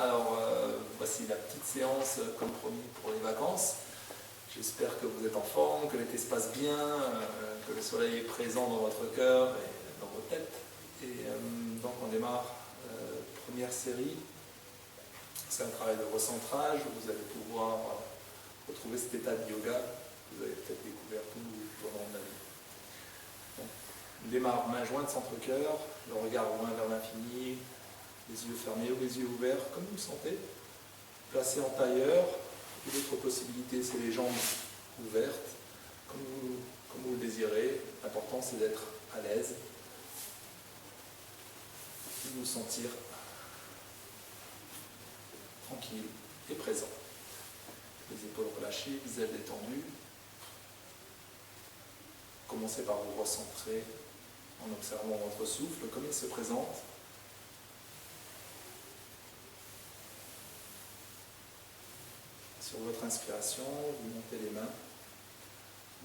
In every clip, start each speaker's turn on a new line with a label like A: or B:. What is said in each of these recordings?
A: Alors, voici la petite séance comme promis pour les vacances. J'espère que vous êtes en forme, que l'été se passe bien, que le soleil est présent dans votre cœur et dans vos têtes. Et donc on démarre première série. C'est un travail de recentrage où vous allez pouvoir retrouver cet état de yoga que vous avez peut-être découvert tout au long de la vie. Donc, on démarre main jointe, centre-cœur, le regard loin vers l'infini, les yeux fermés ou les yeux ouverts, comme vous le sentez. Placé en tailleur. Et l'autre possibilité, c'est les jambes ouvertes, comme vous le désirez. L'important, c'est d'être à l'aise et de vous sentir tranquille et présent. Les épaules relâchées, visage détendu. Commencez par vous recentrer en observant votre souffle, comme il se présente. Sur votre inspiration, vous montez les mains,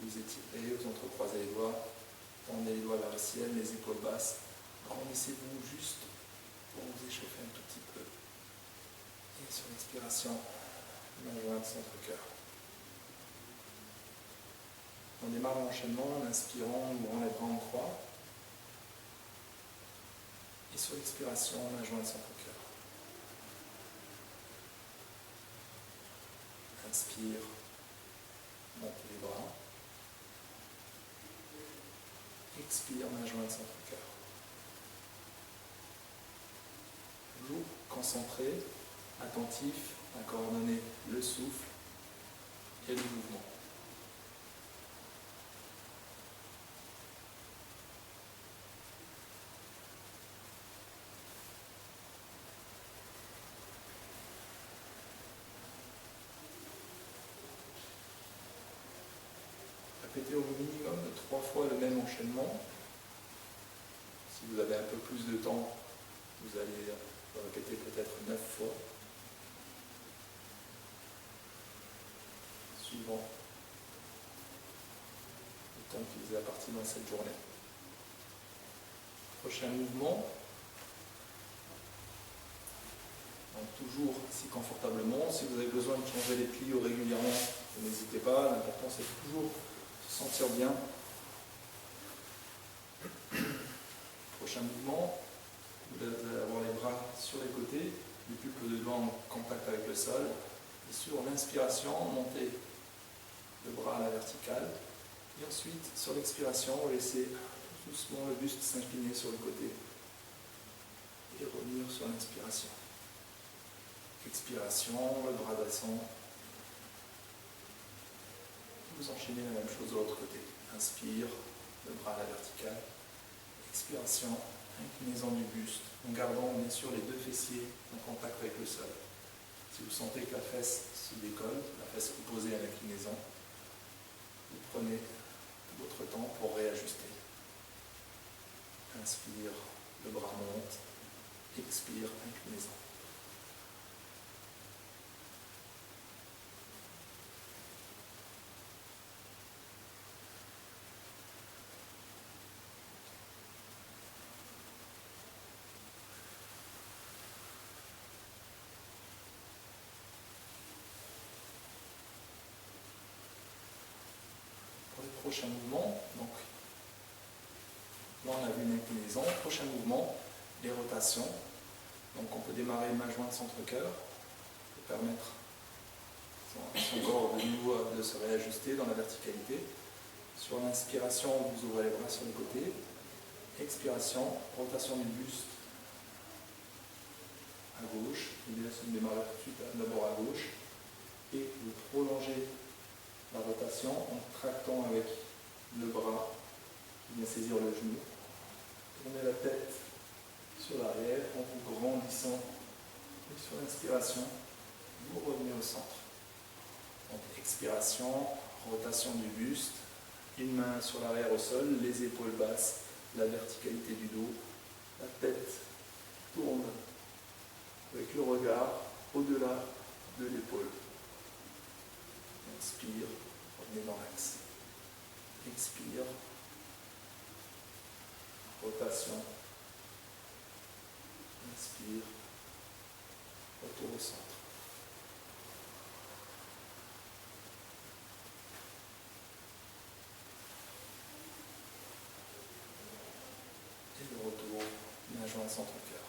A: vous étirez, vous entrecroisez les doigts, tendez les doigts vers le ciel, les épaules basses. Grandissez-vous juste pour vous échauffer un tout petit peu. Et sur l'expiration, main jointe, centre-cœur. On démarre l'enchaînement en inspirant, en ouvrant les bras en croix. Et sur l'expiration, main jointe, centre-cœur. Inspire, montez les bras. Expire, main jointe, centre-cœur. Toujours concentré, attentif à coordonner le souffle et le mouvement. Répétez au minimum 3 fois le même enchaînement. Si vous avez un peu plus de temps, vous allez répéter peut-être 9 fois. Suivant le temps qui vous est imparti dans cette journée. Prochain mouvement. Donc toujours assis confortablement. Si vous avez besoin de changer les plis régulièrement, n'hésitez pas. L'important c'est toujours se sentir bien. Prochain mouvement, vous allez avoir les bras sur les côtés, les pulpes de doigts en contact avec le sol. Et sur l'inspiration, montez le bras à la verticale. Et ensuite, sur l'expiration, laissez doucement le buste s'incliner sur le côté. Et revenir sur l'inspiration. Expiration, le bras descend. Vous enchaînez la même chose de l'autre côté. Inspire, le bras à la verticale. Expiration, inclinaison du buste, en gardant bien sûr les deux fessiers en contact avec le sol. Si vous sentez que la fesse se décolle, la fesse opposée à l'inclinaison, vous prenez votre temps pour réajuster. Inspire, le bras monte. Expire, inclinaison. Prochain mouvement, donc là on a vu une inclinaison, prochain mouvement, les rotations. Donc on peut démarrer main jointe centre-cœur pour permettre son corps de nouveau de se réajuster dans la verticalité. Sur l'inspiration, vous ouvrez les bras sur les côtés. Expiration, rotation du buste à gauche. L'idée c'est de démarrer tout de suite d'abord à gauche et vous prolongez la rotation en tractant avec le bras qui vient saisir le genou. Tournez la tête sur l'arrière en vous grandissant. Et sur l'inspiration, vous revenez au centre. Donc expiration, rotation du buste, une main sur l'arrière au sol, les épaules basses, la verticalité du dos, la tête tourne avec le regard au-delà de l'épaule. Inspire, revenez dans l'axe. Expire, rotation. Inspire, retour retour au centre. Et le retour, main jointe centre-cœur.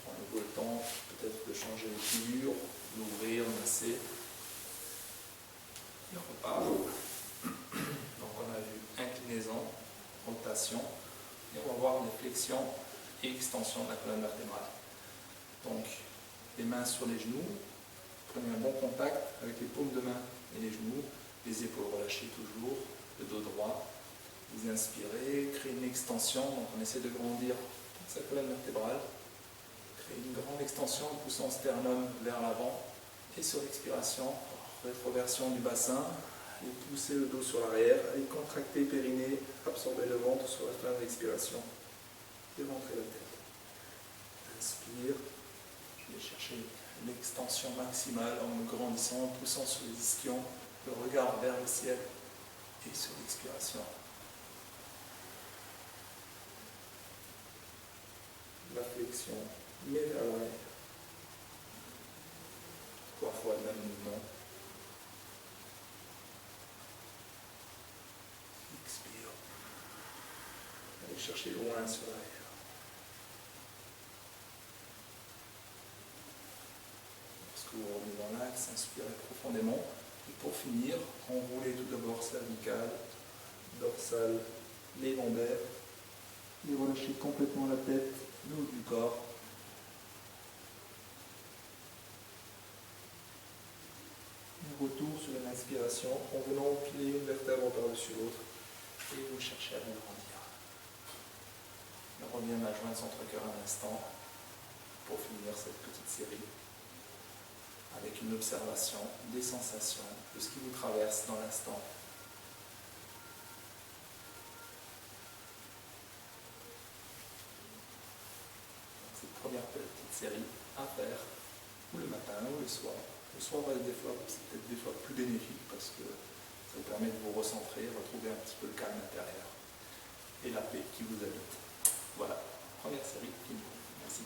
A: On prend le beau temps, peut-être de changer l'équilibre, d'ouvrir, masser. Et on repart. Donc on a vu inclinaison, rotation, et on va voir les flexions et extensions de la colonne vertébrale. Donc les mains sur les genoux, prenez un bon contact avec les paumes de main et les genoux, les épaules relâchées toujours, le dos droit. Vous inspirez, créez une extension, donc on essaie de grandir toute sa colonne vertébrale. Créez une grande extension en poussant le sternum vers l'avant. Et sur l'expiration, rétroversion du bassin, et poussez le dos sur l'arrière, et contractez le périnée, absorbez le ventre sur la fin de l'expiration et rentrez la tête. Inspire, je vais chercher l'extension maximale en me grandissant, en poussant sur les ischions, le regard vers le ciel et sur l'expiration. La flexion, mais vers l'arrière. 3 fois le même mouvement. Expire. Allez chercher loin sur l'arrière. Lorsque vous revenez dans l'axe, inspirez profondément. Et pour finir, enroulez tout d'abord cervicale, dorsale, les lombaires. Et relâchez complètement la tête, le haut du corps. Retour sur une inspiration en venant empiler une vertèbre par-dessus l'autre et vous cherchez à vous grandir. On revient à joindre centre-cœur un instant pour finir cette petite série avec une observation des sensations de ce qui vous traverse dans l'instant. Cette première petite série à faire ou le matin ou le soir. Le soir, c'est peut-être des fois plus bénéfique parce que ça vous permet de vous recentrer, retrouver un petit peu le calme intérieur et la paix qui vous habite. Voilà, première série finie. Merci.